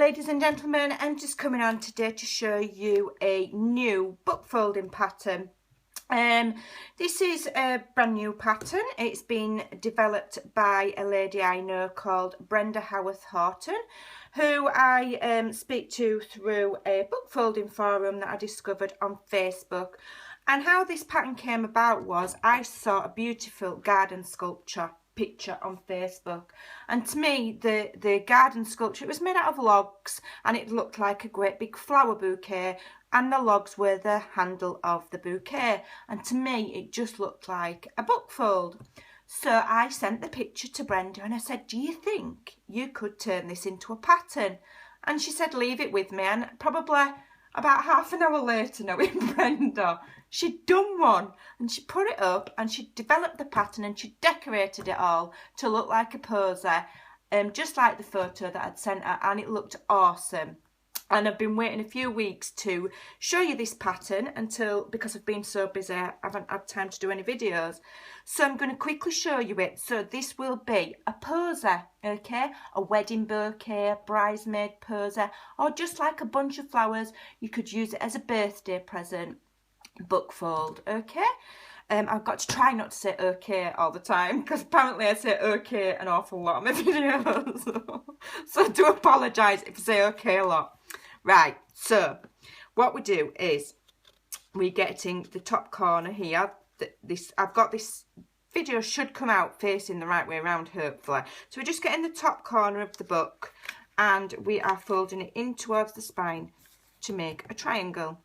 ladies and gentlemen, I'm just coming on today to show you a new book folding pattern. This is a brand new pattern. It's been developed by a lady I know called Brenda Howarth Horton, who I speak to through a book folding forum that I discovered on Facebook. And how this pattern came about was I saw a beautiful garden sculpture picture on Facebook, and to me the garden sculpture, it was made out of logs and it looked like a great big flower bouquet, and the logs were the handle of the bouquet, and to me it just looked like a book fold. So I sent the picture to Brenda and I said, do you think you could turn this into a pattern? And she said, leave it with me. And probably about half an hour later, knowing Brenda, she'd done one and she put it up and she developed the pattern and she decorated it all to look like a poser, just like the photo that I'd sent her, and it looked awesome. And I've been waiting a few weeks to show you this pattern because I've been so busy I haven't had time to do any videos. So I'm going to quickly show you it. So this will be a poser, okay? A wedding bouquet, a bridesmaid poser, or just like a bunch of flowers. You could use it as a birthday present. Book fold, okay? I've got to try not to say okay all the time, because apparently I say okay an awful lot in my videos. So I do apologise if I say okay a lot. Right, so what we do is we get in the top corner here. I've got this video should come out facing the right way around, hopefully. So we just get in the top corner of the book and we are folding it in towards the spine to make a triangle.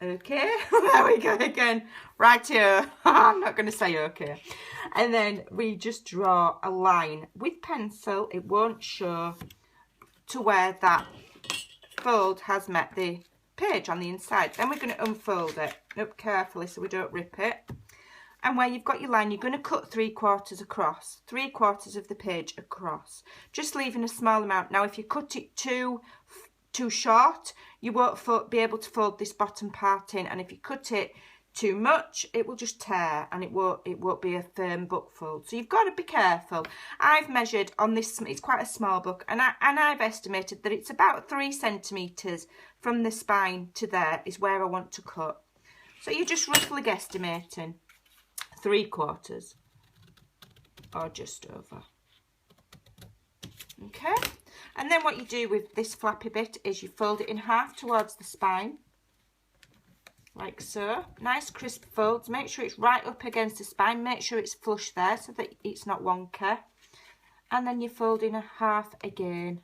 Okay, there we go again, right here. I'm not going to say okay. And then we just draw a line with pencil. It won't show, to where that fold has met the page on the inside. Then we're going to unfold it up carefully so we don't rip it. And where you've got your line, you're going to cut 3/4 across, 3/4 of the page across, just leaving a small amount. Now if you cut it too short, you won't be able to fold this bottom part in, and if you cut it too much, it will just tear and it won't be a firm book fold. So you've got to be careful. I've measured on this, it's quite a small book, and I've estimated that it's about 3 centimetres from the spine to there is where I want to cut. So you're just roughly guesstimating 3/4 or just over. Okay, and then what you do with this flappy bit is you fold it in half towards the spine, like so. Nice crisp folds. Make sure it's right up against the spine. Make sure it's flush there so that it's not wonky. And then you fold in a half again.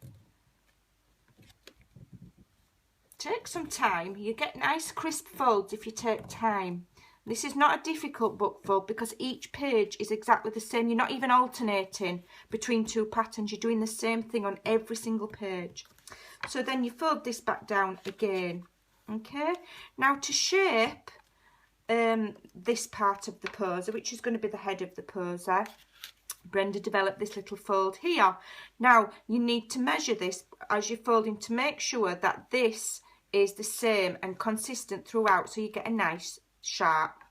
Take some time. You get nice crisp folds if you take time. This is not a difficult book fold because each page is exactly the same. You're not even alternating between two patterns. You're doing the same thing on every single page. So then you fold this back down again. Okay, now to shape this part of the poser, which is going to be the head of the poser, Brenda developed this little fold here. Now you need to measure this as you're folding to make sure that this is the same and consistent throughout, so you get a nice sharp,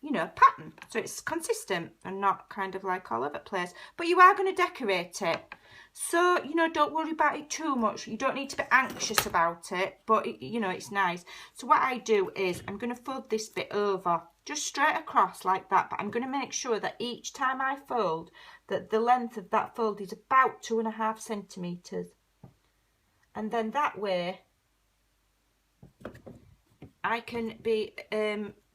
you know, pattern, so it's consistent and not kind of like all over the place. But you are going to decorate it, so you know, don't worry about it too much. You don't need to be anxious about it, but you know, it's nice. So what I do is I'm going to fold this bit over just straight across like that, but I'm going to make sure that each time I fold that the length of that fold is about 2.5 centimetres, and then that way I can be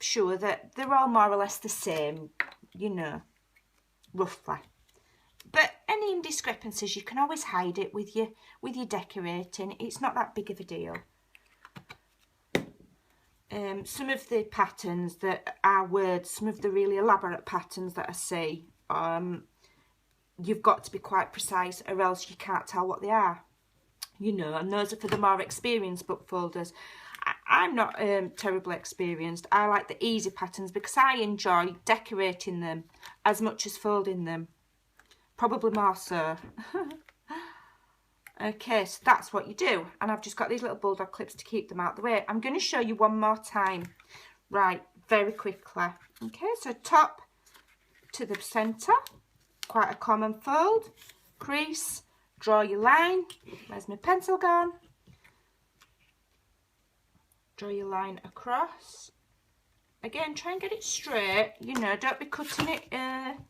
sure that they're all more or less the same, you know, roughly. But any indiscrepancies, you can always hide it with your decorating. It's not that big of a deal. Some of the patterns that are words, some of the really elaborate patterns that I see, you've got to be quite precise or else you can't tell what they are, you know, and those are for the more experienced book folders. I'm not terribly experienced. I like the easy patterns because I enjoy decorating them as much as folding them. Probably more so. Okay, so that's what you do. And I've just got these little bulldog clips to keep them out of the way. I'm going to show you one more time. Right, very quickly. Okay, so top to the centre. Quite a common fold. Crease. draw your line. Where's my pencil gone? Draw your line across. Again, try and get it straight, you know, don't be cutting it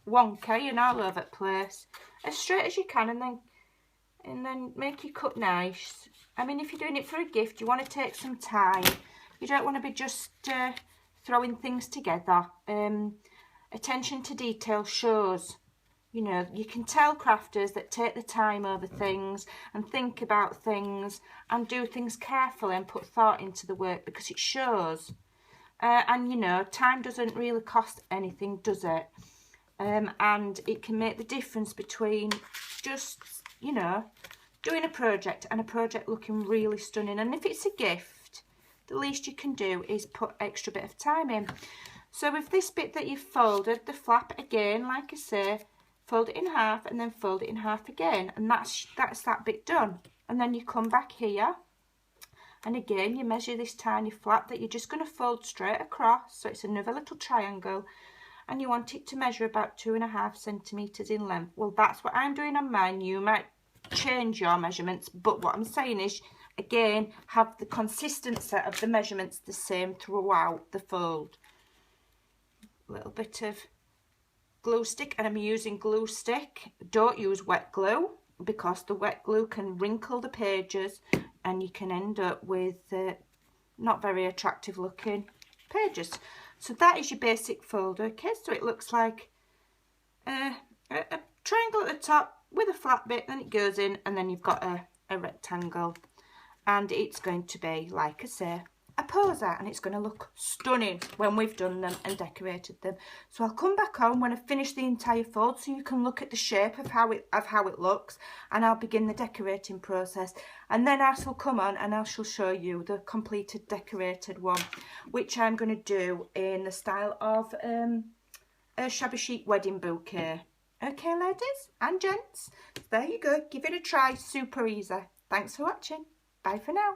wonky and all over the place. As straight as you can, and then make your cut nice. I mean, if you're doing it for a gift, you want to take some time. You don't want to be just throwing things together. Attention to detail shows. You know, you can tell crafters that take the time over things and think about things and do things carefully and put thought into the work, because it shows. And, you know, time doesn't really cost anything, does it? And it can make the difference between just, you know, doing a project and a project looking really stunning. And if it's a gift, the least you can do is put extra bit of time in. So with this bit that you've folded, the flap, again, like I say, fold it in half and then fold it in half again, and that's that bit done. And then you come back here, and again you measure this tiny flap that you're just going to fold straight across, so it's another little triangle, and you want it to measure about 2.5 centimeters in length. Well, that's what I'm doing on mine. You might change your measurements, but what I'm saying is, again, have the consistency of the measurements the same throughout the fold. A little bit of glue stick, and I'm using glue stick. Don't use wet glue, because the wet glue can wrinkle the pages and you can end up with not very attractive looking pages. So that is your basic fold. Okay, so it looks like a triangle at the top with a flat bit, then it goes in, and then you've got a rectangle, and it's going to be, like I say, a poser, and it's going to look stunning when we've done them and decorated them. So I'll come back on when I finish the entire fold, so you can look at the shape of how it looks, and I'll begin the decorating process, and then I shall come on and I shall show you the completed decorated one, which I'm going to do in the style of a shabby chic wedding bouquet. Okay, ladies and gents, there you go. Give it a try. Super easy. Thanks for watching. Bye for now.